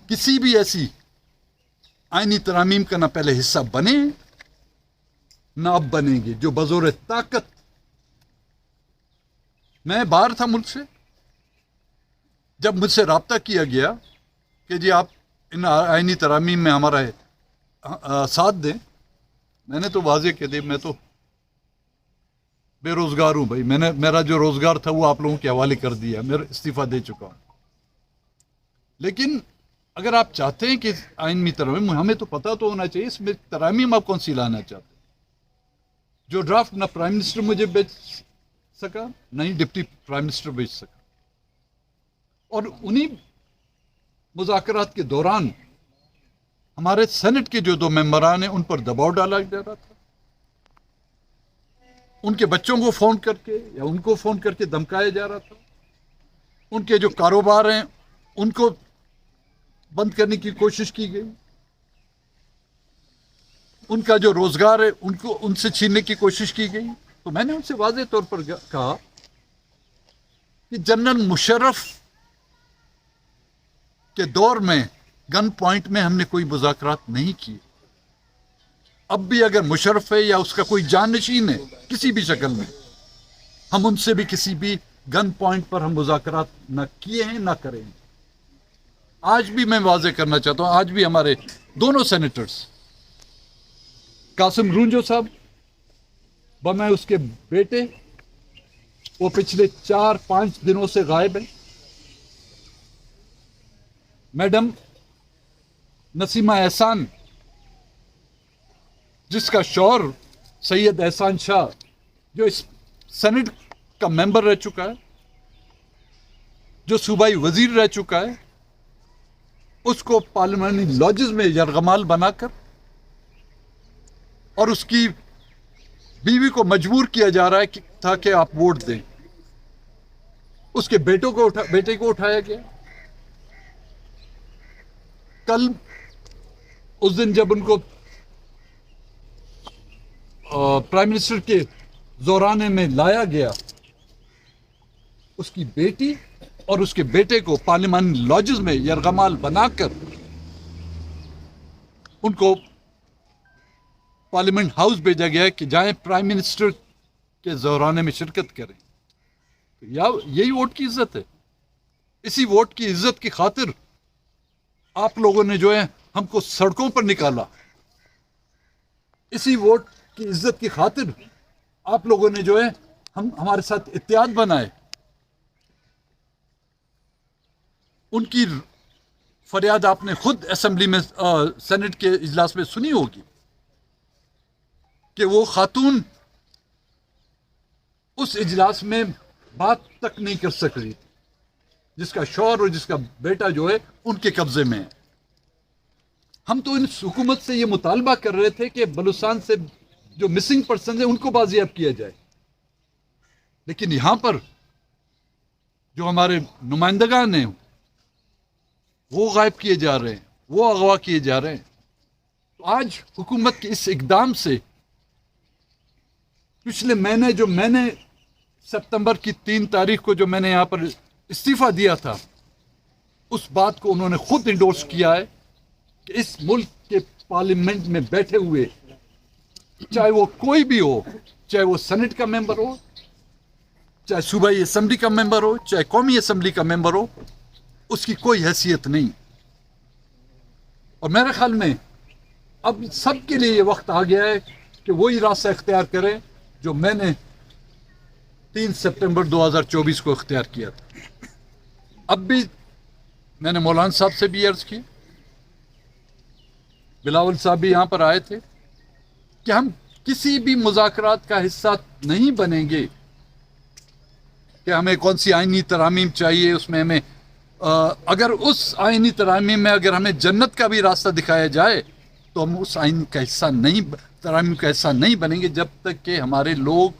کسی بھی ایسی آئینی ترامیم کا نہ پہلے حصہ بنے نہ اب بنیں گے جو بزور طاقت. میں باہر تھا ملک سے، جب مجھ سے رابطہ کیا گیا کہ جی آپ ان آئینی ترامیم میں ہمارا ساتھ دیں، میں نے تو واضح کہہ دی میں تو بے روزگار ہوں بھائی، میں نے میرا جو روزگار تھا وہ آپ لوگوں کے حوالے کر دیا، میں استعفیٰ دے چکا ہوں. لیکن اگر آپ چاہتے ہیں کہ آئینی ترامیم، ہمیں تو پتہ تو ہونا چاہیے اس میں ترامیم آپ کون سی لانا چاہتے ہیں. جو ڈرافٹ نہ پرائم منسٹر مجھے بھیج سکا نہ ہی ڈپٹی پرائم منسٹر بھیج سکا، اور انہی مذاکرات کے دوران ہمارے سینٹ کے جو 2 ممبران ہیں ان پر دباؤ ڈالا جا رہا تھا. ان کے بچوں کو فون کر کے یا ان کو فون کر کے دھمکایا جا رہا تھا. ان کے جو کاروبار ہیں ان کو بند کرنے کی کوشش کی گئی. ان کا جو روزگار ہے ان کو ان سے چھیننے کی کوشش کی گئی. تو میں نے ان سے واضح طور پر کہا کہ جنرل مشرف کے دور میں گن پوائنٹ میں ہم نے کوئی مذاکرات نہیں کیے. اب بھی اگر مشرف ہے یا اس کا کوئی جانشین ہے کسی بھی شکل میں، ہم ان سے بھی کسی بھی گن پوائنٹ پر ہم مذاکرات نہ کیے ہیں نہ کریں گے. آج بھی میں واضح کرنا چاہتا ہوں، آج بھی ہمارے دونوں سینیٹرز قاسم رونجو صاحب بمائے اس کے بیٹے، وہ پچھلے 4-5 دنوں سے غائب ہیں. میڈم نسیمہ احسان جس کا شوہر سید احسان شاہ جو اس سینٹ کا ممبر رہ چکا ہے، جو صوبائی وزیر رہ چکا ہے، اس کو پارلیمانی لاجز میں یرغمال بنا کر اور اس کی بیوی کو مجبور کیا جا رہا ہے تھا کہ آپ ووٹ دیں. اس کے بیٹے کو اٹھایا گیا. کل اس دن جب ان کو پرائم منسٹر کے زورانے میں لایا گیا، اس کی بیٹی اور اس کے بیٹے کو پارلیمانی لاجز میں یرغمال بنا کر ان کو پارلیمنٹ ہاؤس بھیجا گیا کہ جائیں پرائم منسٹر کے زورانے میں شرکت کریں. یہی ووٹ کی عزت ہے. اسی ووٹ کی عزت کی خاطر آپ لوگوں نے جو ہے ہم کو سڑکوں پر نکالا. اسی ووٹ کی عزت کی خاطر آپ لوگوں نے جو ہے ہمارے ساتھ اتحاد بنائے. ان کی فریاد آپ نے خود اسمبلی میں سینٹ کے اجلاس میں سنی ہوگی کہ وہ خاتون اس اجلاس میں بات تک نہیں کر سک رہی تھی، جس کا شوہر اور جس کا بیٹا جو ہے ان کے قبضے میں ہے. ہم تو ان حکومت سے یہ مطالبہ کر رہے تھے کہ بلوچستان سے جو مسنگ پرسنز ہیں ان کو بازیاب کیا جائے، لیکن یہاں پر جو ہمارے نمائندگان ہیں وہ غائب کیے جا رہے ہیں، وہ اغوا کیے جا رہے ہیں. تو آج حکومت کے اس اقدام سے پچھلے مہینے جو میں نے سپتمبر کی 3 تاریخ کو جو میں نے یہاں پر استعفیٰ دیا تھا، اس بات کو انہوں نے خود انڈورس کیا ہے کہ اس ملک کے پارلیمنٹ میں بیٹھے ہوئے چاہے وہ کوئی بھی ہو، چاہے وہ سینٹ کا ممبر ہو، چاہے صوبائی اسمبلی کا ممبر ہو، چاہے قومی اسمبلی کا ممبر ہو، اس کی کوئی حیثیت نہیں. اور میرے خیال میں اب سب کے لیے یہ وقت آ گیا ہے کہ وہی راستہ اختیار کریں جو میں نے 3 سپٹمبر 2024 کو اختیار کیا تھا. اب بھی میں نے مولانا صاحب سے بھی عرض کی، بلاول صاحب بھی یہاں پر آئے تھے کہ ہم کسی بھی مذاکرات کا حصہ نہیں بنیں گے کہ ہمیں کون سی آئینی ترامیم چاہیے، اس میں ہمیں اگر اس آئینی ترامیم میں اگر ہمیں جنت کا بھی راستہ دکھایا جائے تو ہم اس آئین کا حصہ نہیں، ترامیم کا حصہ نہیں بنیں گے جب تک کہ ہمارے لوگ،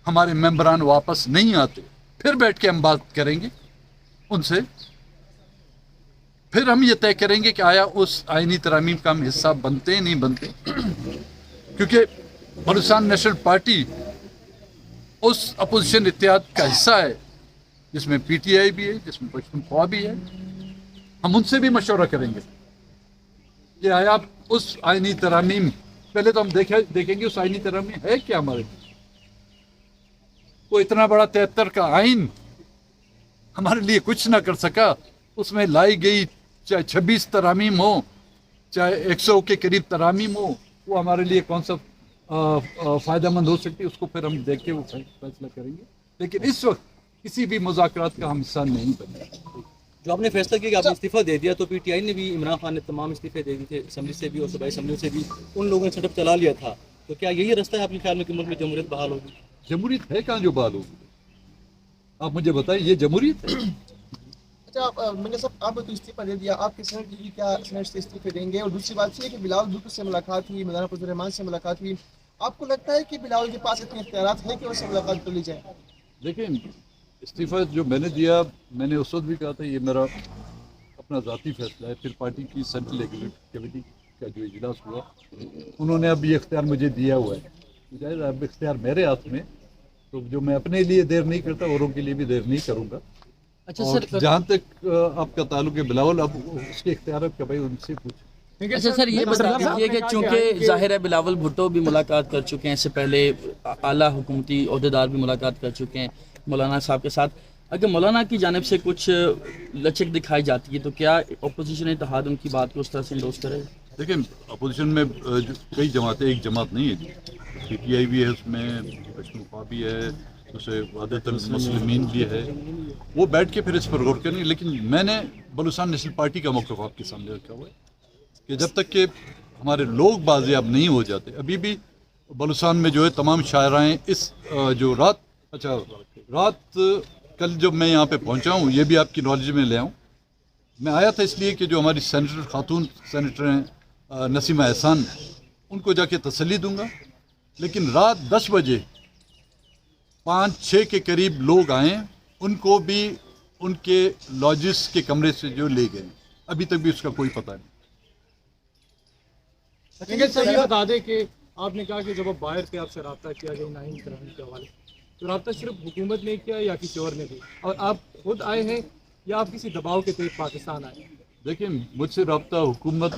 ہمارے ممبران واپس نہیں آتے. پھر بیٹھ کے ہم بات کریں گے ان سے، پھر ہم یہ طے کریں گے کہ آیا اس آئینی ترامیم کا ہم حصہ بنتے ہیں نہیں بنتے. کیونکہ بلوچستان نیشنل پارٹی اس اپوزیشن اتحاد کا حصہ ہے جس میں پی ٹی آئی بھی ہے، جس میں پشتونخوا بھی ہے. ہم ان سے بھی مشورہ کریں گے کہ آیا آپ اس آئینی ترامیم، پہلے تو ہم دیکھیں گے اس آئینی ترامیم ہے کیا ہمارے، وہ اتنا بڑا 73 کا آئین ہمارے لیے کچھ نہ کر سکا، اس میں لائی گئی چاہے 26 ترامیم ہو، چاہے 100 کے قریب ترامیم ہو، وہ ہمارے لیے کون سا فائدہ مند ہو سکتی ہے، اس کو پھر ہم دیکھ کے وہ فیصلہ کریں گے، لیکن اس وقت کسی بھی مذاکرات کا ہم حصہ نہیں بنے۔ جو آپ نے فیصلہ کیا کہ آپ نے استعفیٰ دے دیا، تو پی ٹی آئی نے بھی عمران خان نے تمام استعفے دے دیے تھے، اسمبلی سے بھی اور صوبائی اسمبلی سے بھی، ان لوگوں نے سیٹ اپ چلا لیا تھا، تو کیا یہی رستہ ہے آپ کے خیال میں کہ ملک میں جمہوریت بحال ہوگی؟ جمہوریت ہے کہاں جو بحال ہوگی؟ آپ مجھے بتائیں، یہ جمہوریت ہے؟ اچھا منیر صاحب، آپ نے تو استعفیٰ دے دیا، آپ کے سینٹ کی کیا سینٹ سے استعفے دیں گے؟ اور دوسری بات یہ ہے کہ بلاول بھٹو سے ملاقات ہوئی، مولانا فضل الرحمان سے ملاقات ہوئی، آپ کو لگتا ہے کہ بلاول کے پاس اتنے اختیارات ہیں کہ اس سے ملاقات کر لی جائے؟ دیکھیں، استعفیٰ جو میں نے دیا، میں نے اس وقت بھی کہا تھا یہ میرا اپنا ذاتی فیصلہ ہے، پھر پارٹی کی سینٹرل ایگزیکٹو کمیٹی کا جو اجلاس ہوا انہوں نے اب یہ اختیار مجھے دیا ہوا ہے، ظاہر اب اختیار میرے ہاتھ میں، تو جو میں اپنے لیے دیر نہیں کرتا اوروں کے لیے بھی دیر نہیں کروں گا۔ اور جہاں تک آپ کا تعلق ہے بلاول، اب اس کے اختیارات کا بھائی ان سے پوچھ۔ اچھا سر، یہ بتا دیجیے کہ چونکہ ظاہر ہے بلاول بھٹو بھی ملاقات کر چکے ہیں، اس سے پہلے اعلیٰ حکومتی عہدیدار بھی ملاقات کر چکے ہیں مولانا صاحب کے ساتھ، اگر مولانا کی جانب سے کچھ لچک دکھائی جاتی ہے تو کیا اپوزیشن اتحاد ان کی بات کو اس طرح سے انڈوز کرے؟ دیکھیں، اپوزیشن میں کئی جماعتیں، ایک جماعت نہیں ہے، پی ٹی آئی بھی ہے، اس میں پشتونخوا بھی ہے، اسے وحدت المسلمین بھی ہے، وہ بیٹھ کے پھر اس پر غور کریں گے، لیکن میں نے بلوچستان نیشنل پارٹی کا موقف آپ کے سامنے رکھا ہوا ہے کہ جب تک کہ ہمارے لوگ بازیاب نہیں ہو جاتے، ابھی بھی بلوچستان میں جو ہے تمام شاعرائیں اس جو رات کل جب میں یہاں پہ پہنچا ہوں، یہ بھی آپ کی نالج میں لے آؤں، میں آیا تھا اس لیے کہ جو ہماری سینیٹر خاتون سینیٹر ہیں نسیمہ احسان، ان کو جا کے تسلی دوں گا، لیکن رات 10 بجے 5-6 کے قریب لوگ آئیں، ان کو بھی ان کے لاجز کے کمرے سے جو لے گئے، ابھی تک بھی اس کا کوئی پتہ نہیں۔ لیکن سر یہ بتا دیں کہ آپ نے کہا کہ جب آپ باہر تھے آپ سے رابطہ کیا گیا نائن ترامیم کے حوالے، تو رابطہ صرف حکومت نے کیا یا کسی اور نے بھی، اور آپ خود آئے ہیں یا آپ کسی دباؤ کے تحت پاکستان آئے ہیں؟ دیکھیں، مجھ سے رابطہ حکومت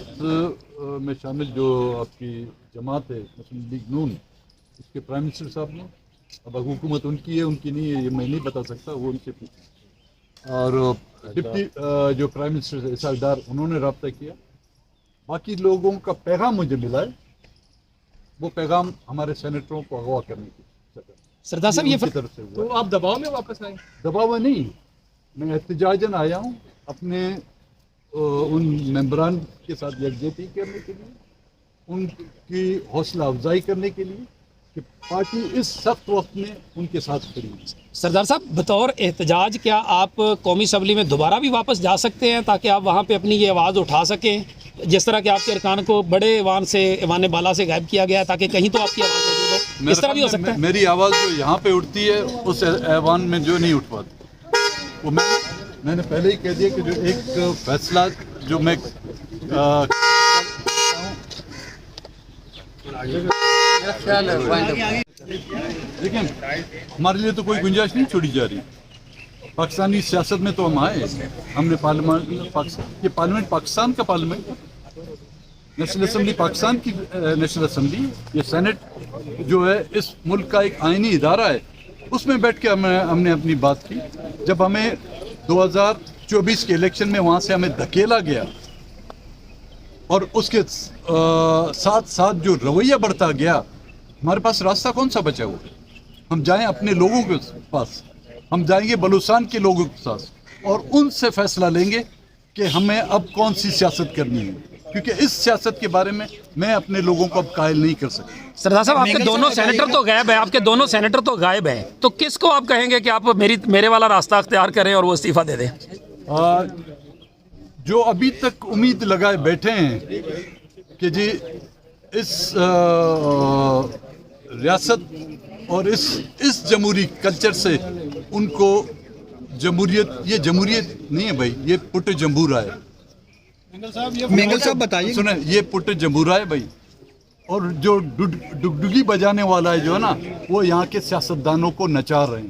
میں شامل جو آپ کی جماعت ہے مسلم لیگ نون، اس کے پرائم منسٹر صاحب نے، اب حکومت ان کی ہے ان کی نہیں ہے یہ میں نہیں بتا سکتا، وہ ان سے پوچھیں، اور ڈپٹی جو پرائم منسٹر اسحاق ڈار انہوں نے رابطہ کیا، باقی لوگوں کا پیغام مجھے ملا ہے، وہ پیغام ہمارے سینیٹروں کو اغوا کرنے کی سردار صاحب یہ طرف سے ہوا تو آپ دباؤ میں واپس آئے؟ دباؤ میں نہیں، میں احتجاجاً آیا ہوں اپنے ان ممبران کے ساتھ یکجہتی کرنے کے لیے، ان کی حوصلہ افزائی کرنے کے لیے کہ پارٹی اس سخت وقت میں ان کے ساتھ کھڑی ہے۔ سردار صاحب بطور احتجاج کیا آپ قومی اسمبلی میں دوبارہ بھی واپس جا سکتے ہیں تاکہ آپ وہاں پہ اپنی یہ آواز اٹھا سکیں، جس طرح کہ آپ کے ارکان کو بڑے ایوان سے ایوان بالا سے غائب کیا گیا ہے تاکہ کہیں تو آپ کی آواز موجود ہو، اس طرح بھی ہو سکتا ہے؟ میری آواز جو یہاں پہ اٹھتی ہے اس ایوان میں جو نہیں اٹھ پاتی، وہ میں نے پہلے ہی کہہ دیا کہ جو ایک فیصلہ جو میں دیکھیں، ہمارے لیے تو کوئی گنجائش نہیں چھوڑی جا رہی، پاکستانی سیاست میں تو ہم آئے، ہم نے یہ پارلیمنٹ پاکستان کا پارلیمنٹ، نیشنل اسمبلی پاکستان کی نیشنل اسمبلی، یہ سینٹ جو ہے اس ملک کا ایک آئینی ادارہ ہے، اس میں بیٹھ کے ہم نے اپنی بات کی۔ جب ہمیں 2024 کے الیکشن میں وہاں سے ہمیں دھکیلا گیا اور اس کے ساتھ ساتھ جو رویہ بڑھتا گیا، ہمارے پاس راستہ کون سا بچا ہوا؟ ہم جائیں اپنے لوگوں کے پاس، ہم جائیں گے بلوچستان کے لوگوں کے ساتھ اور ان سے فیصلہ لیں گے کہ ہمیں اب کون سی سیاست کرنی ہے، کیونکہ اس سیاست کے بارے میں اپنے لوگوں کو اب قائل نہیں کر سکتا۔ سردار صاحب آپ کے دونوں سینیٹر تو غائب ہیں، آپ کے دونوں سینیٹر تو غائب ہیں، تو کس کو آپ کہیں گے کہ آپ میرے والا راستہ اختیار کریں اور وہ استعفیٰ دے دیں؟ جو ابھی تک امید لگائے بیٹھے ہیں کہ جی اس ریاست اور اس جمہوری کلچر سے ان کو جمہوریت، یہ جمہوریت نہیں ہے بھائی، یہ پٹ جمہورہ ہے۔ مینگل صاحب بتائیے، سنیں، یہ پٹ جمہورہ ہے بھائی، اور جو ڈگڈگی بجانے والا ہے جو ہے نا، وہ یہاں کے سیاستدانوں کو نچار رہے ہیں۔